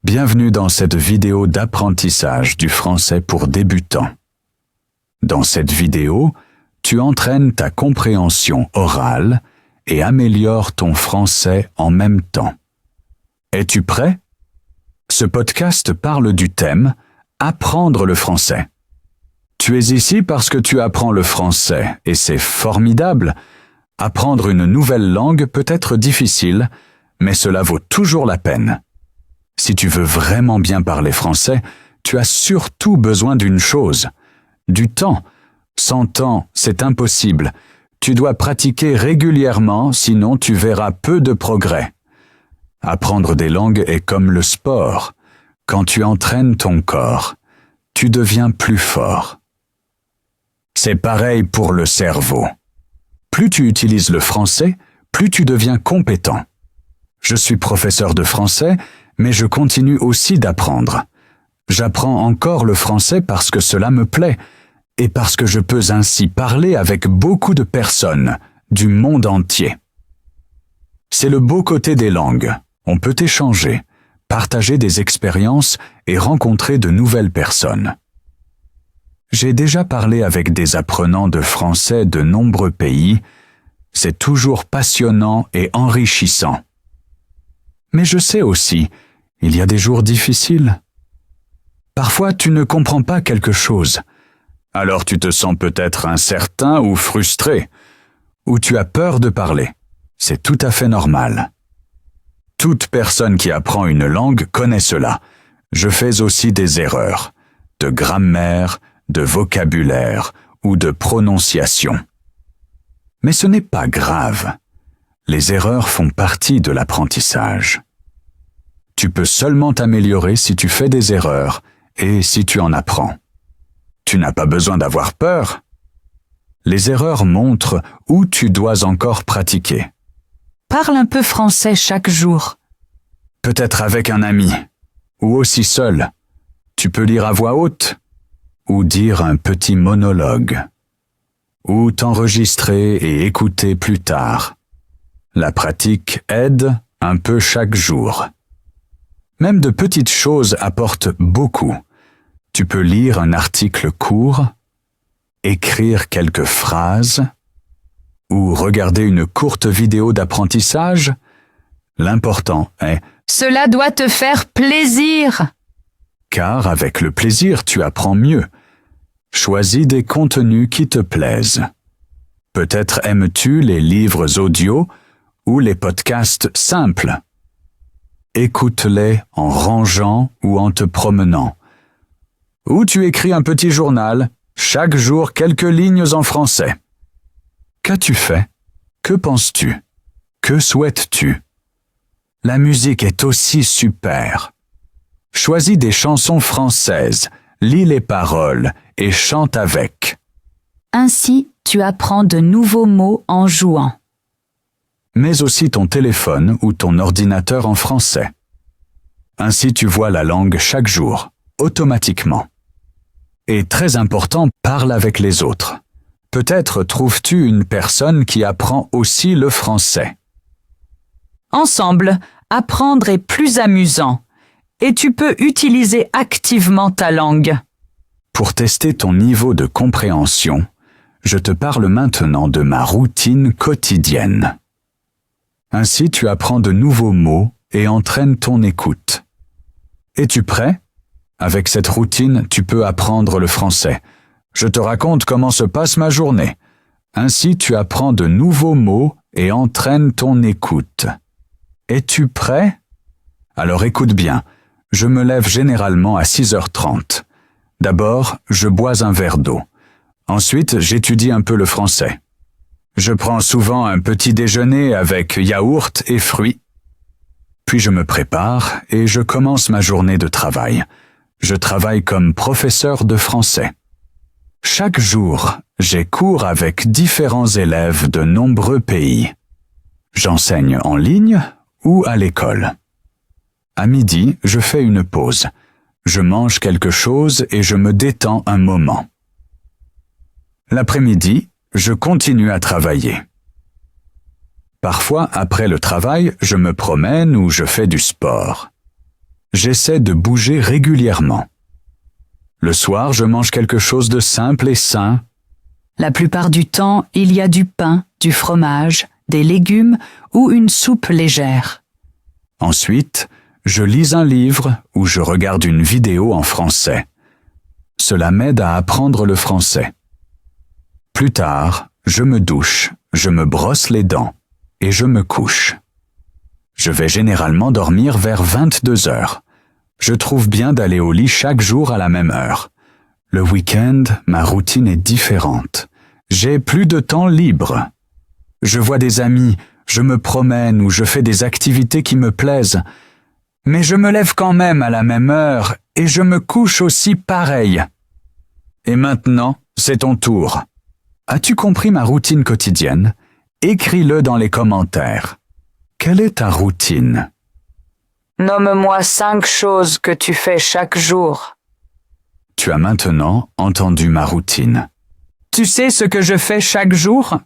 Bienvenue dans cette vidéo d'apprentissage du français pour débutants. Dans cette vidéo, tu entraînes ta compréhension orale et améliores ton français en même temps. Es-tu prêt? Ce podcast parle du thème « Apprendre le français ». Tu es ici parce que tu apprends le français et c'est formidable. Apprendre une nouvelle langue peut être difficile, mais cela vaut toujours la peine. Si tu veux vraiment bien parler français, tu as surtout besoin d'une chose, du temps. Sans temps, c'est impossible. Tu dois pratiquer régulièrement, sinon tu verras peu de progrès. Apprendre des langues est comme le sport. Quand tu entraînes ton corps, tu deviens plus fort. C'est pareil pour le cerveau. Plus tu utilises le français, plus tu deviens compétent. Je suis professeur de français, mais je continue aussi d'apprendre. J'apprends encore le français parce que cela me plaît et parce que je peux ainsi parler avec beaucoup de personnes du monde entier. C'est le beau côté des langues. On peut échanger, partager des expériences et rencontrer de nouvelles personnes. J'ai déjà parlé avec des apprenants de français de nombreux pays. C'est toujours passionnant et enrichissant. Mais je sais aussi, il y a des jours difficiles. Parfois, tu ne comprends pas quelque chose. Alors tu te sens peut-être incertain ou frustré, ou tu as peur de parler. C'est tout à fait normal. Toute personne qui apprend une langue connaît cela. Je fais aussi des erreurs, de grammaire, de vocabulaire ou de prononciation. Mais ce n'est pas grave. Les erreurs font partie de l'apprentissage. Tu peux seulement t'améliorer si tu fais des erreurs et si tu en apprends. Tu n'as pas besoin d'avoir peur. Les erreurs montrent où tu dois encore pratiquer. Parle un peu français chaque jour. Peut-être avec un ami, ou aussi seul. Tu peux lire à voix haute, ou dire un petit monologue, ou t'enregistrer et écouter plus tard. La pratique aide un peu chaque jour. Même de petites choses apportent beaucoup. Tu peux lire un article court, écrire quelques phrases, ou regarder une courte vidéo d'apprentissage. L'important est « Cela doit te faire plaisir !» Car avec le plaisir, tu apprends mieux. Choisis des contenus qui te plaisent. Peut-être aimes-tu les livres audio ou les podcasts simples. Écoute-les en rangeant ou en te promenant. Ou tu écris un petit journal, chaque jour quelques lignes en français. Qu'as-tu fait? Que penses-tu? Que souhaites-tu? La musique est aussi super. Choisis des chansons françaises, lis les paroles et chante avec. Ainsi, tu apprends de nouveaux mots en jouant. Mets aussi ton téléphone ou ton ordinateur en français. Ainsi tu vois la langue chaque jour, automatiquement. Et très important, parle avec les autres. Peut-être trouves-tu une personne qui apprend aussi le français. Ensemble, apprendre est plus amusant et tu peux utiliser activement ta langue. Pour tester ton niveau de compréhension, je te parle maintenant de ma routine quotidienne. Ainsi, tu apprends de nouveaux mots et entraînes ton écoute. Es-tu prêt? Avec cette routine, tu peux apprendre le français. Je te raconte comment se passe ma journée. Ainsi, tu apprends de nouveaux mots et entraînes ton écoute. Es-tu prêt? Alors écoute bien. Je me lève généralement à 6h30. D'abord, je bois un verre d'eau. Ensuite, j'étudie un peu le français. Je prends souvent un petit déjeuner avec yaourt et fruits. Puis je me prépare et je commence ma journée de travail. Je travaille comme professeur de français. Chaque jour, j'ai cours avec différents élèves de nombreux pays. J'enseigne en ligne ou à l'école. À midi, je fais une pause. Je mange quelque chose et je me détends un moment. L'après-midi, je continue à travailler. Parfois, après le travail, je me promène ou je fais du sport. J'essaie de bouger régulièrement. Le soir, je mange quelque chose de simple et sain. La plupart du temps, il y a du pain, du fromage, des légumes ou une soupe légère. Ensuite, je lis un livre ou je regarde une vidéo en français. Cela m'aide à apprendre le français. Plus tard, je me douche, je me brosse les dents et je me couche. Je vais généralement dormir vers 22 heures. Je trouve bien d'aller au lit chaque jour à la même heure. Le week-end, ma routine est différente. J'ai plus de temps libre. Je vois des amis, je me promène ou je fais des activités qui me plaisent. Mais je me lève quand même à la même heure et je me couche aussi pareil. Et maintenant, c'est ton tour. As-tu compris ma routine quotidienne? Écris-le dans les commentaires. Quelle est ta routine? Nomme-moi 5 choses que tu fais chaque jour. Tu as maintenant entendu ma routine. Tu sais ce que je fais chaque jour?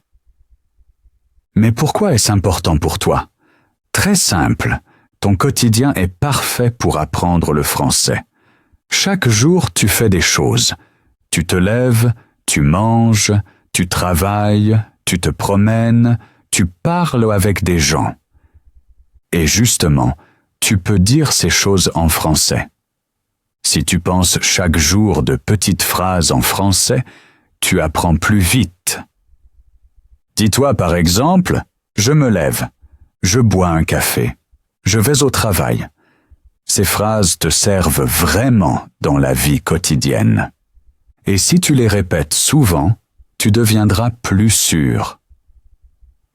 Mais pourquoi est-ce important pour toi? Très simple. Ton quotidien est parfait pour apprendre le français. Chaque jour, tu fais des choses. Tu te lèves, tu manges, tu travailles, tu te promènes, tu parles avec des gens. Et justement, tu peux dire ces choses en français. Si tu penses chaque jour de petites phrases en français, tu apprends plus vite. Dis-toi par exemple, je me lève, je bois un café, je vais au travail. Ces phrases te servent vraiment dans la vie quotidienne. Et si tu les répètes souvent, tu deviendras plus sûr.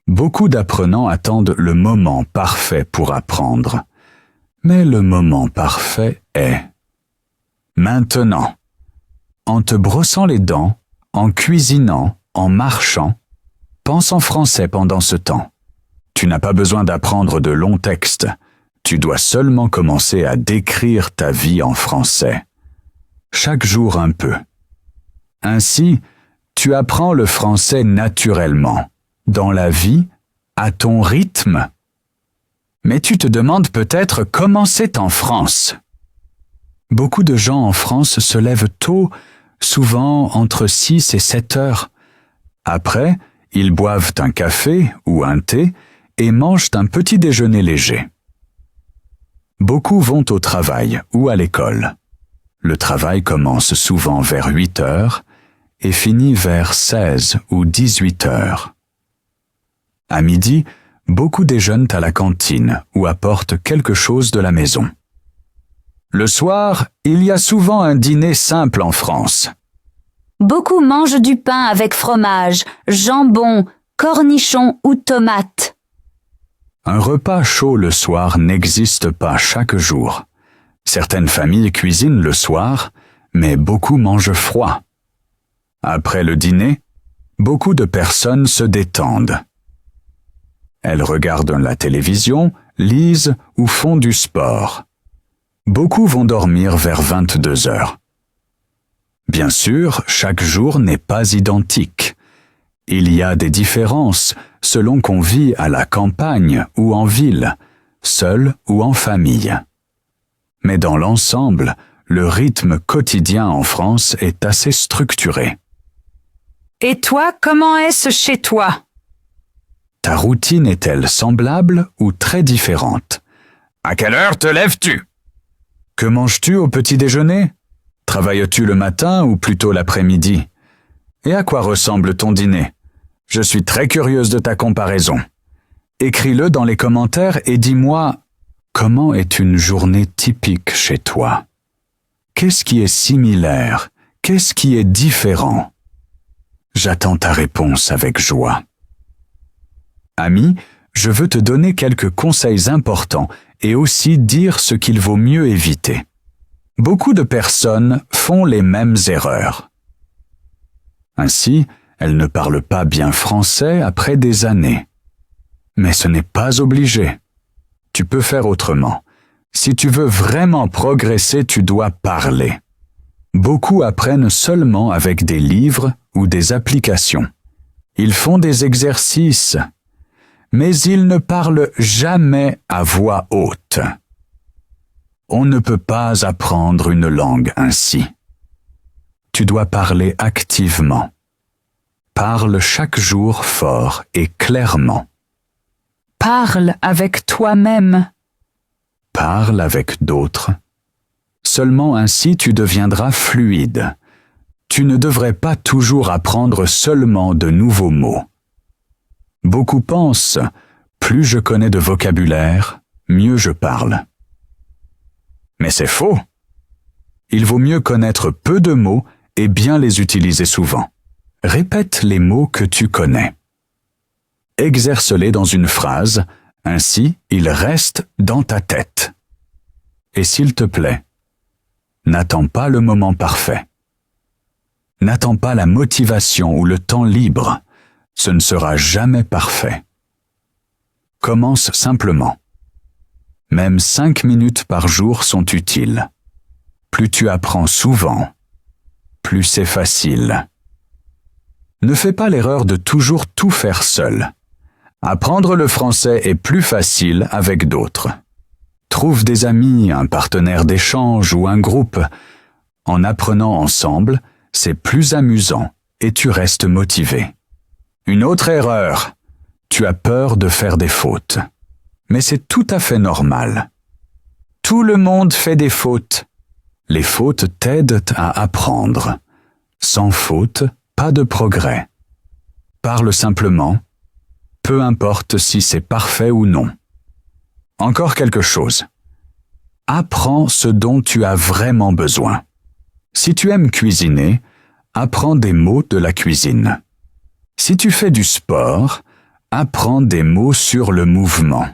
Beaucoup d'apprenants attendent le moment parfait pour apprendre. Mais le moment parfait est maintenant. En te brossant les dents, en cuisinant, en marchant, pense en français pendant ce temps. Tu n'as pas besoin d'apprendre de longs textes. Tu dois seulement commencer à décrire ta vie en français. Chaque jour un peu. Ainsi, tu apprends le français naturellement, dans la vie, à ton rythme. Mais tu te demandes peut-être comment c'est en France. Beaucoup de gens en France se lèvent tôt, souvent entre 6 et 7 heures. Après, ils boivent un café ou un thé et mangent un petit déjeuner léger. Beaucoup vont au travail ou à l'école. Le travail commence souvent vers 8 heures et finit vers 16 ou 18 heures. À midi, beaucoup déjeunent à la cantine ou apportent quelque chose de la maison. Le soir, il y a souvent un dîner simple en France. Beaucoup mangent du pain avec fromage, jambon, cornichons ou tomates. Un repas chaud le soir n'existe pas chaque jour. Certaines familles cuisinent le soir, mais beaucoup mangent froid. Après le dîner, beaucoup de personnes se détendent. Elles regardent la télévision, lisent ou font du sport. Beaucoup vont dormir vers 22 heures. Bien sûr, chaque jour n'est pas identique. Il y a des différences selon qu'on vit à la campagne ou en ville, seul ou en famille. Mais dans l'ensemble, le rythme quotidien en France est assez structuré. Et toi, comment est-ce chez toi? Ta routine est-elle semblable ou très différente? À quelle heure te lèves-tu? Que manges-tu au petit déjeuner? Travailles-tu le matin ou plutôt l'après-midi? Et à quoi ressemble ton dîner? Je suis très curieuse de ta comparaison. Écris-le dans les commentaires et dis-moi comment est une journée typique chez toi? Qu'est-ce qui est similaire? Qu'est-ce qui est différent? J'attends ta réponse avec joie. Ami, je veux te donner quelques conseils importants et aussi dire ce qu'il vaut mieux éviter. Beaucoup de personnes font les mêmes erreurs. Ainsi, elles ne parlent pas bien français après des années. Mais ce n'est pas obligé. Tu peux faire autrement. Si tu veux vraiment progresser, tu dois parler. Beaucoup apprennent seulement avec des livres ou des applications. Ils font des exercices, mais ils ne parlent jamais à voix haute. On ne peut pas apprendre une langue ainsi. Tu dois parler activement. Parle chaque jour fort et clairement. Parle avec toi-même. Parle avec d'autres. Seulement ainsi tu deviendras fluide. Tu ne devrais pas toujours apprendre seulement de nouveaux mots. Beaucoup pensent, plus je connais de vocabulaire, mieux je parle. Mais c'est faux. Il vaut mieux connaître peu de mots et bien les utiliser souvent. Répète les mots que tu connais. Exerce-les dans une phrase, ainsi ils restent dans ta tête. Et s'il te plaît, n'attends pas le moment parfait. N'attends pas la motivation ou le temps libre. Ce ne sera jamais parfait. Commence simplement. Même 5 minutes par jour sont utiles. Plus tu apprends souvent, plus c'est facile. Ne fais pas l'erreur de toujours tout faire seul. Apprendre le français est plus facile avec d'autres. Trouve des amis, un partenaire d'échange ou un groupe. En apprenant ensemble, c'est plus amusant et tu restes motivé. Une autre erreur. Tu as peur de faire des fautes. Mais c'est tout à fait normal. Tout le monde fait des fautes. Les fautes t'aident à apprendre. Sans faute, pas de progrès. Parle simplement, peu importe si c'est parfait ou non. Encore quelque chose. Apprends ce dont tu as vraiment besoin. Si tu aimes cuisiner, apprends des mots de la cuisine. Si tu fais du sport, apprends des mots sur le mouvement.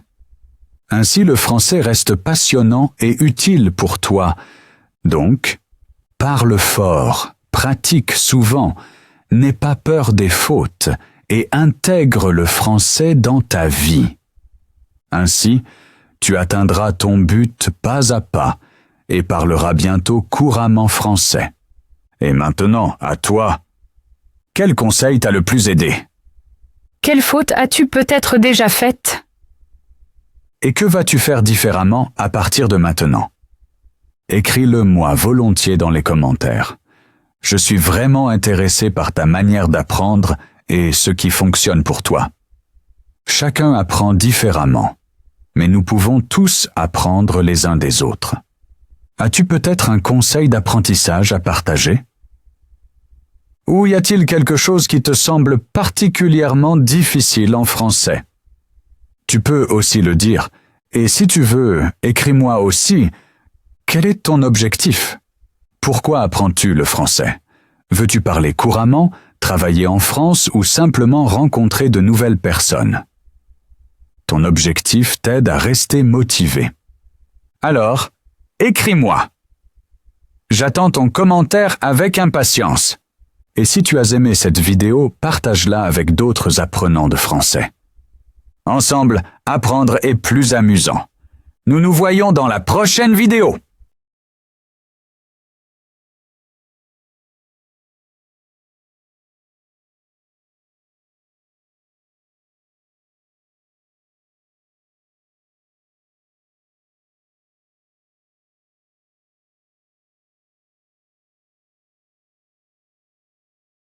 Ainsi le français reste passionnant et utile pour toi. Donc, parle fort, pratique souvent, n'aie pas peur des fautes et intègre le français dans ta vie. Ainsi, tu atteindras ton but pas à pas et parleras bientôt couramment français. Et maintenant, à toi. Quel conseil t'a le plus aidé? Quelle faute as-tu peut-être déjà faite? Et que vas-tu faire différemment à partir de maintenant? Écris-le moi volontiers dans les commentaires. Je suis vraiment intéressé par ta manière d'apprendre et ce qui fonctionne pour toi. Chacun apprend différemment, mais nous pouvons tous apprendre les uns des autres. As-tu peut-être un conseil d'apprentissage à partager? Ou y a-t-il quelque chose qui te semble particulièrement difficile en français? Tu peux aussi le dire, et si tu veux, écris-moi aussi. Quel est ton objectif? Pourquoi apprends-tu le français? Veux-tu parler couramment, travailler en France ou simplement rencontrer de nouvelles personnes? Ton objectif t'aide à rester motivé. Alors, écris-moi. J'attends ton commentaire avec impatience. Et si tu as aimé cette vidéo, partage-la avec d'autres apprenants de français. Ensemble, apprendre est plus amusant. Nous nous voyons dans la prochaine vidéo.